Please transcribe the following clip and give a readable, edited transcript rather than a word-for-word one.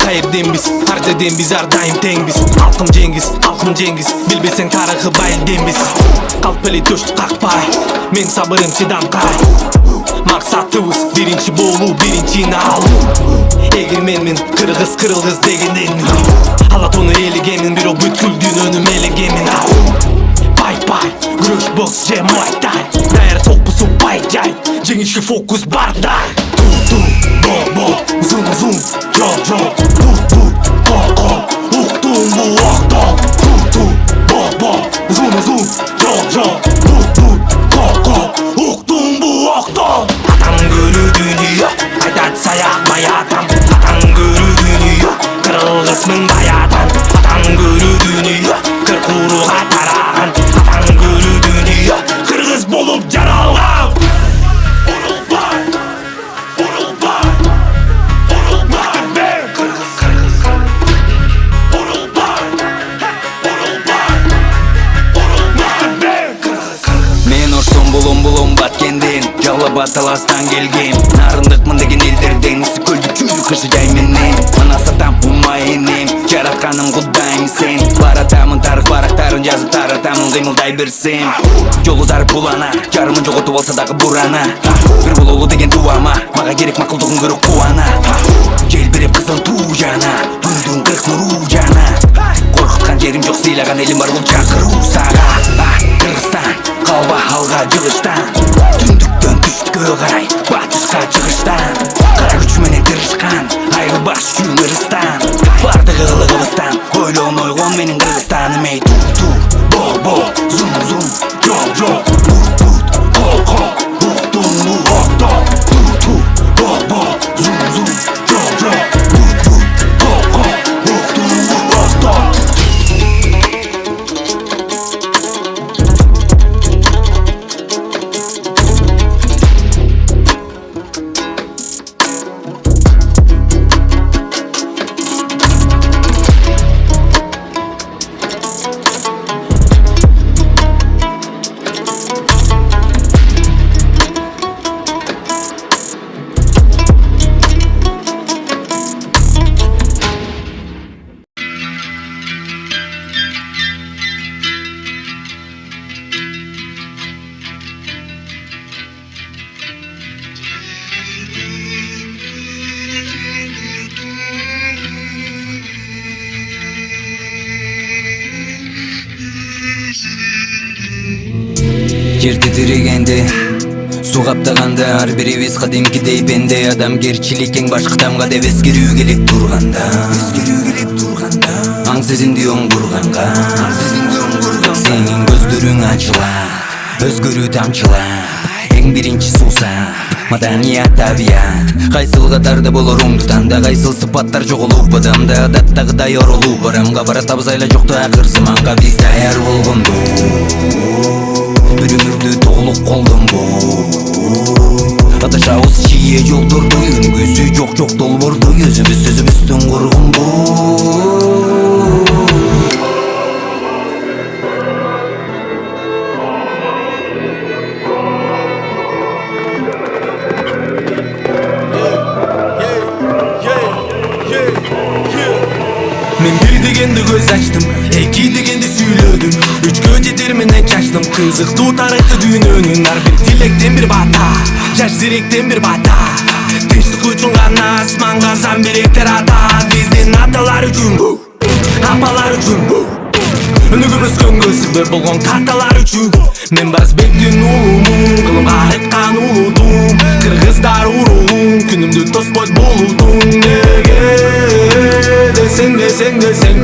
Qayerden biz, hardaden biz ardayım tengbiz. Halkım Cengiz, bilbesen tarixi bayilden biz. Kalp ele döştü kakpay, men sabırım çidamkay. Maksatımız birinci bolu, birinci inal. Egemenmin, kırgız degenden. Alatonu elegemin, bir o bütküldüğün önüm elegemin. Bay, güreş boks, muay thai. Değer topusu bay jay, jengişki fokus barday. Bo, zoom, jo, kol, uktum bu oktom. Bo, zoom, jo, kol, uktum bu oktom. Atan görü dünya, aydat sayak bayatan. Atan görü dünya, kırılgısmın bayatan. Atan görü dünya, kırkuruğa tarağın. Atan görü dünya, kırgız bolup jaralgan. Bulum batkenden, jalla batalastan kelген. Narындыкмын деген элдерден, isi көлдү чүйлү кышы жайменен. Мына сатам умай энем, жаратканым кудайым сен. Баратамын тарых барактарын жазып таратамын, кыймылдай берсем. Жолу зарып булана, жарымын жоготуп алса дагы бурана. Бир бололу деген дуама, мага керек макулдугун көрүп кубана. Желбиреп кызыл туу жана, күндүн 40 нуру жана. Коркуткан жерим жок, сыйлаган элим бар, бул чакыруу сага. Кыргызстан, қалба алға жылыштан. Түндіктен түштікке қарай, батысқа шығыштан. Қара күч менен тырышқан, айырбас үшін ырыстан. Бардығы қылығыбыстан, ойлон ойғон менің Қырғызстаным. Ей бо, зум, жо, кол, уктум му октом. Бо, зум, жо, кол, уктум му октом. Жер титирегенде, су каптаганда, ар бирибиз кадимкидей бенде. Адамгерчилик эң башкы тамга деп эскерүү керек турганда. Аң сезинди оң бурганга, сенин көздөрүң ачылат, өзгөрүү тамчылап. Эң биринчи суусаң, маданият, табият. Кайсыл катарда болор оңду танда, кайсыл сыпаттар жоголуп адамда. Адаттагыдай оролуп барамга барат абзайла жокту акыр заманга. Биз даяр болгондо бір өмірді толық қолдым бұл. Адашабыз чие жолдорды, үнгісі жоқ долборды. Өзіміздің құрғын бұл. Мен bir degende göz açtım, iki degende süylödüm, üçkö jetermenden çaçtım. Kızıktуу тарыхты дүйнөнүн ар бир тилекten bir bata, жаш зиректен bir bata. Тынчтык үчүн гана асманга замбиректер атат. Биздин аталар үчүн, апалар үчүн, өнүгүп өскөн көзсүздөр болгон таталар үчүн. Мен Базбектин уулумун, кылымга айткан улутум. Кыргыздар уругум, күнүмдү тоспойт болутум. Неге десең